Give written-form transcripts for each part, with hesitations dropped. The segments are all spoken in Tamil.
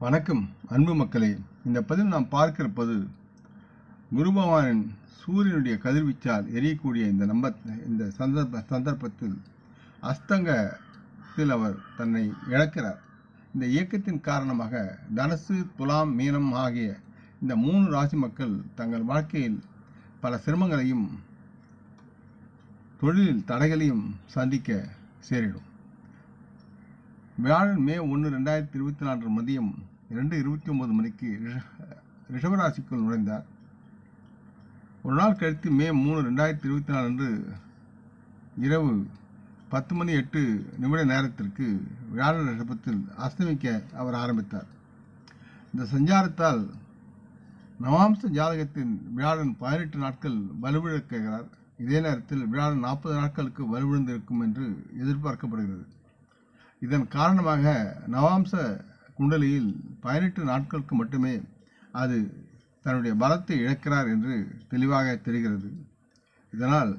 வணக்கம் அன்பு மக்களே. இந்த பதிவில் நாம் பார்க்கிறப்பது குரு பகவானின் சூரியனுடைய கதிர்வீச்சால் எரியக்கூடிய இந்த சந்தர்ப்பத்தில் அஸ்தங்கத்தில் அவர் தன்னை இழக்கிறார். இந்த இயக்கத்தின் காரணமாக தனுசு, துலாம், மீனம் ஆகிய இந்த 3 ராசி மக்கள் தங்கள் வாழ்க்கையில் பல சிரமங்களையும் தொழிலில் தடைகளையும் சந்திக்க சேரிடும். வியாழன் மே 1, 2024 மதியம் 2:29 மணிக்கு ரிஷபராசிக்குள் நுழைந்தார். ஒரு நாள் கழித்து மே 3, 2024 அன்று இரவு 10:08 நேரத்திற்கு வியாழன் ரிஷபத்தில் அஸ்தமிக்க அவர் ஆரம்பித்தார். இந்த சஞ்சாரத்தால் நவாம்ச ஜாதகத்தின் வியாழன் 18 நாட்கள் வலுவிழக்கிறார். இதே நேரத்தில் வியாழன் 40 நாட்களுக்கு வலுவிழந்திருக்கும் என்று எதிர்பார்க்கப்படுகிறது. இதன் காரணமாக நவாம்ச குண்டலியில் 18 நாட்களுக்கு மட்டுமே அது தன்னுடைய பலத்தை இழக்கிறார் என்று தெளிவாக தெரிகிறது. இதனால்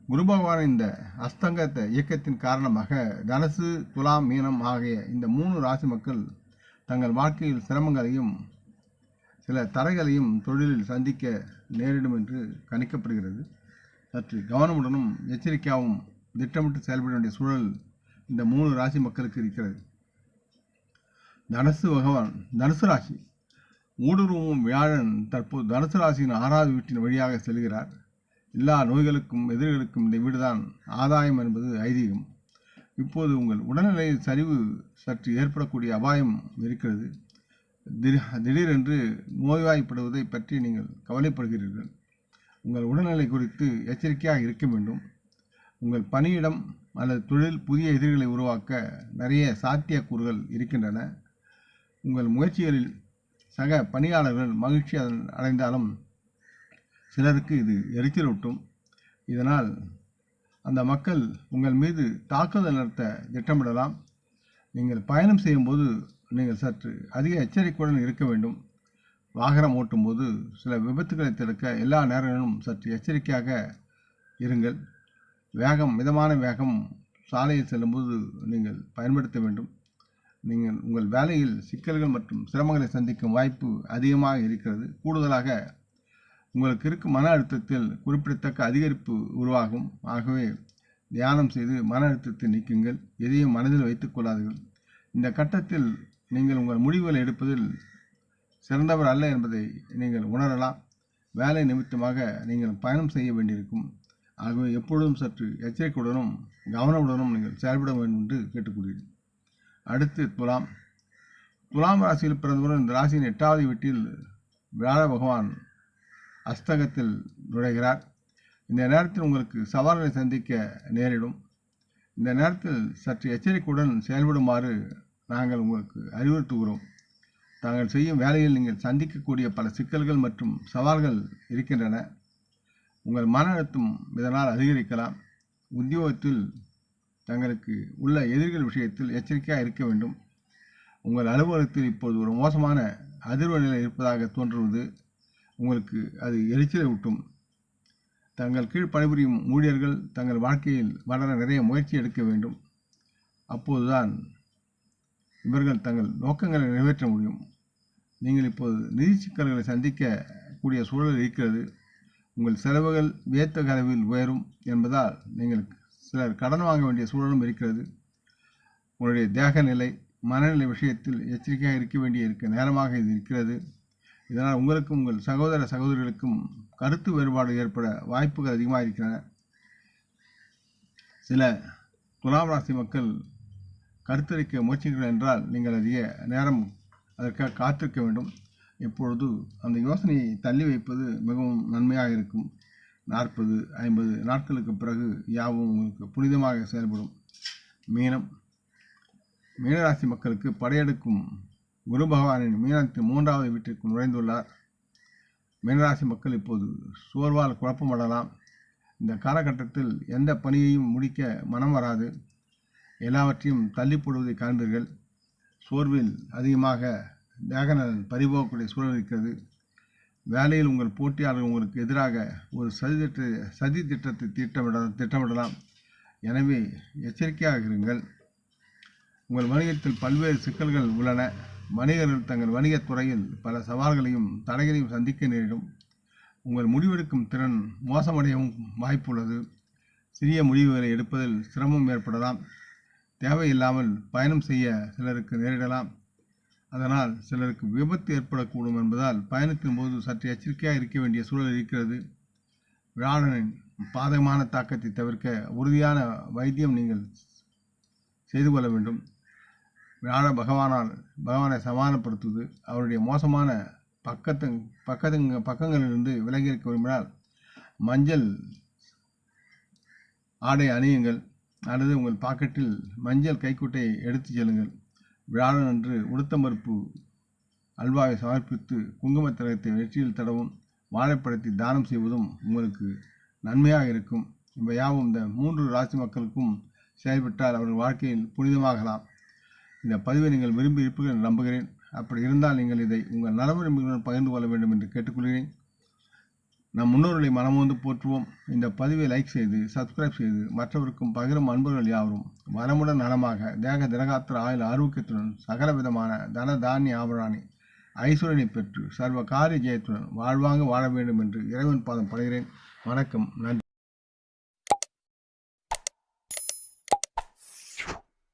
குரு பகவான் இந்த அஸ்தங்கத்த இயக்கத்தின் காரணமாக தனுசு, துலாம், மீனம் ஆகிய இந்த 3 ராசி மக்கள் தங்கள் வாழ்க்கையில் சிரமங்களையும் சில தடைகளையும் தொழிலில் சந்திக்க நேரிடும் என்று கணிக்கப்படுகிறது. சற்று கவனமுடனும் எச்சரிக்கையாகவும் திட்டமிட்டு செயல்பட வேண்டிய சூழல் இந்த 3 ராசி மக்களுக்கு இருக்கிறது. தனுசு ராசி ஊடுருவும் வியாழன் தற்போது தனுசு ராசியின் 6வது வீட்டின் வழியாக செல்கிறார். எல்லா நோய்களுக்கும் எதிரிகளுக்கும் இந்த வீடுதான் ஆதாயம் என்பது ஐதீகம். இப்போது உங்கள் உடல்நிலையில் சரிவு சற்று ஏற்படக்கூடிய அபாயம் இருக்கிறது. திடீரென்று நோய்வாய்ப்படுவதை பற்றி நீங்கள் கவலைப்படுகிறீர்கள். உங்கள் உடல்நிலை குறித்து எச்சரிக்கையாக இருக்க வேண்டும். உங்கள் பணியிடம் அல்லது தொழில் புதிய எதிரிகளை உருவாக்க நிறைய சாத்தியக்கூறுகள் இருக்கின்றன. உங்கள் முயற்சிகளில் சக பணியாளர்கள் மகிழ்ச்சி அடைந்தாலும் சிலருக்கு இது எரிச்சலூட்டும். இதனால் அந்த மக்கள் உங்கள் மீது தாக்குதல் நடத்த திட்டமிடலாம். நீங்கள் பயணம் செய்யும்போது நீங்கள் சற்று அதிக எச்சரிக்கையுடன் இருக்க வேண்டும். வாகனம் ஓட்டும்போது சில விபத்துக்களை தடுக்க எல்லா நேரங்களிலும் சற்று எச்சரிக்கையாக இருங்கள். மிதமான வேகம் சாலையில் செல்லும்போது நீங்கள் பயன்படுத்த வேண்டும். நீங்கள் உங்கள் வேலையில் சிக்கல்கள் மற்றும் சிரமங்களை சந்திக்கும் வாய்ப்பு அதிகமாக இருக்கிறது. கூடுதலாக உங்களுக்கு இருக்கும் மன அழுத்தத்தில் குறிப்பிடத்தக்க அதிகரிப்பு உருவாகும். ஆகவே தியானம் செய்து மன அழுத்தத்தை நீக்குங்கள். எதையும் மனதில் வைத்துக் கொள்ளாதீர்கள். இந்த கட்டத்தில் நீங்கள் உங்கள் முடிவுகளை எடுப்பதில் சிறந்தவர் அல்ல என்பதை நீங்கள் உணரலாம். வேலை நிமித்தமாக நீங்கள் பயணம் செய்ய வேண்டியிருக்கும். ஆகவே எப்பொழுதும் சற்று எச்சரிக்கையுடனும் கவனமுடனும் நீங்கள் செயல்பட வேண்டும் என்று கேட்டுக்கொள்கிறேன். அடுத்து துலாம் ராசியில் பிறந்தவுடன் இந்த ராசியின் 8வது வீட்டில் வியாழ பகவான் அஸ்தகத்தில் நுழைகிறார். இந்த நேரத்தில் உங்களுக்கு சவால்களை சந்திக்க நேரிடும். இந்த நேரத்தில் சற்று எச்சரிக்கையுடன் செயல்படுமாறு நாங்கள் உங்களுக்கு அறிவுறுத்துகிறோம். தாங்கள் செய்யும் வேலையில் நீங்கள் சந்திக்கக்கூடிய பல சிக்கல்கள் மற்றும் சவால்கள் இருக்கின்றன. உங்கள் மன அழுத்தம் இதனால் அதிகரிக்கலாம். உத்தியோகத்தில் தங்களுக்கு உள்ள எதிரிகள் விஷயத்தில் எச்சரிக்கையாக இருக்க வேண்டும். உங்கள் அலுவலகத்தில் இப்போது ஒரு மோசமான அதிர்வு நிலை இருப்பதாக தோன்றுவது உங்களுக்கு அது எரிச்சலை ஊட்டும். தங்கள் கீழ் பணிபுரியும் ஊழியர்கள் தங்கள் வாழ்க்கையில் வளர நிறைய முயற்சி எடுக்க வேண்டும். அப்போதுதான் இவர்கள் தங்கள் நோக்கங்களை நிறைவேற்ற முடியும். நீங்கள் இப்போது நிதி சிக்கல்களை சந்திக்கக்கூடிய சூழல் இருக்கிறது. உங்கள் செலவுகள் வேத்த கதவில் உயரும் என்பதால் நீங்கள் சிலர் கடன் வாங்க வேண்டிய சூழலும் இருக்கிறது. உங்களுடைய தேக நிலை, மனநிலை விஷயத்தில் எச்சரிக்கையாக இருக்க வேண்டிய நேரமாக இது இருக்கிறது. இதனால் உங்களுக்கும் உங்கள் சகோதரிகளுக்கும் கருத்து வேறுபாடு ஏற்பட வாய்ப்புகள் அதிகமாக இருக்கின்றன. சில துலாம் ராசி மக்கள் கருத்தரிக்க முயற்சிகள் என்றால் நீங்கள் அதிக நேரம் அதற்காக காத்திருக்க வேண்டும். இப்பொழுது அந்த யோசனையை தள்ளி வைப்பது மிகவும் நன்மையாக இருக்கும். 40-50 நாட்களுக்கு பிறகு யாவும் உங்களுக்கு புனிதமாக செயல்படும். மீனராசி மக்களுக்கு படையெடுக்கும் குரு பகவானின் மீனத்தின் 3வது வீட்டிற்கு நுழைந்துள்ளார். மீனராசி மக்கள் இப்போது சோர்வால் குழப்பமடலாம். இந்த காலகட்டத்தில் எந்த பணியையும் முடிக்க மனம் வராது. எல்லாவற்றையும் தள்ளி போடுவதை காண்பீர்கள். சோர்வில் அதிகமாக தேகநலன் பறிபோகக்கூடிய சூழல் இருக்கிறது. வேலையில் உங்கள் போட்டியாளர்கள் உங்களுக்கு எதிராக ஒரு சதி திட்டத்தை திட்டமிடலாம். எனவே எச்சரிக்கையாக இருங்கள். உங்கள் வணிகத்தில் பல்வேறு சிக்கல்கள் உள்ளன. வணிகர்கள் தங்கள் வணிகத் துறையில் பல சவால்களையும் தடைகளையும் சந்திக்க நேரிடும். உங்கள் முடிவெடுக்கும் திறன் மோசமடையவும் வாய்ப்புள்ளது. சிறிய முடிவுகளை எடுப்பதில் சிரமம் ஏற்படலாம். தேவையில்லாமல் பயணம் செய்ய சிலருக்கு நேரிடலாம். அதனால் சிலருக்கு விபத்து ஏற்படக்கூடும் என்பதால் பயணத்தின் போது சற்று எச்சரிக்கையாக இருக்க வேண்டிய சூழல் இருக்கிறது. வியாழனின் பாதகமான தாக்கத்தை தவிர்க்க உறுதியான வைத்தியம் நீங்கள் செய்து கொள்ள வேண்டும். வியாழ பகவானை சமாதானப்படுத்துவது, அவருடைய மோசமான பக்கங்களிலிருந்து விலகி இருக்க விரும்பினால் மஞ்சள் ஆடை அணியுங்கள் அல்லது உங்கள் பாக்கெட்டில் மஞ்சள் கைக்குட்டையை எடுத்துச் செல்லுங்கள். வியாழன் அன்று உளுத்தம்பருப்பு அல்வாவை சமர்ப்பித்து குங்குமத்திரகத்தை வெற்றியில் தடவும் வாழைப்பழத்தை தானம் செய்வதும் உங்களுக்கு நன்மையாக இருக்கும். இவை யாவும் இந்த 3 ராசி மக்களுக்கும் செயல்பட்டால் அவர்கள் வாழ்க்கையில் புனிதமாகலாம். இந்த பதிவை நீங்கள் விரும்பி இருப்பீர்கள் என்று நம்புகிறேன். அப்படி இருந்தால் நீங்கள் இதை உங்கள் நலவிரும்பிகளுடன் பகிர்ந்து கொள்ள வேண்டும் என்று கேட்டுக்கொள்கிறேன். நம் முன்னோர்களை மனமோந்து போற்றுவோம். இந்த பதிவை லைக் செய்து சப்ஸ்கிரைப் செய்து மற்றவருக்கும் பகிரும் அன்பர்கள் யாவரும் வளமுடன் நலமாக தேக திரகாத்திர ஆயுள் ஆரோக்கியத்துடன் சகல விதமான தன தானிய ஆபராணி ஐஸ்வரனை பெற்று சர்வ காரிய ஜெயத்துடன் வாழ்வாங்க வாழ வேண்டும் என்று இறைவன் பாதம் படுகிறேன். வணக்கம், நன்றி.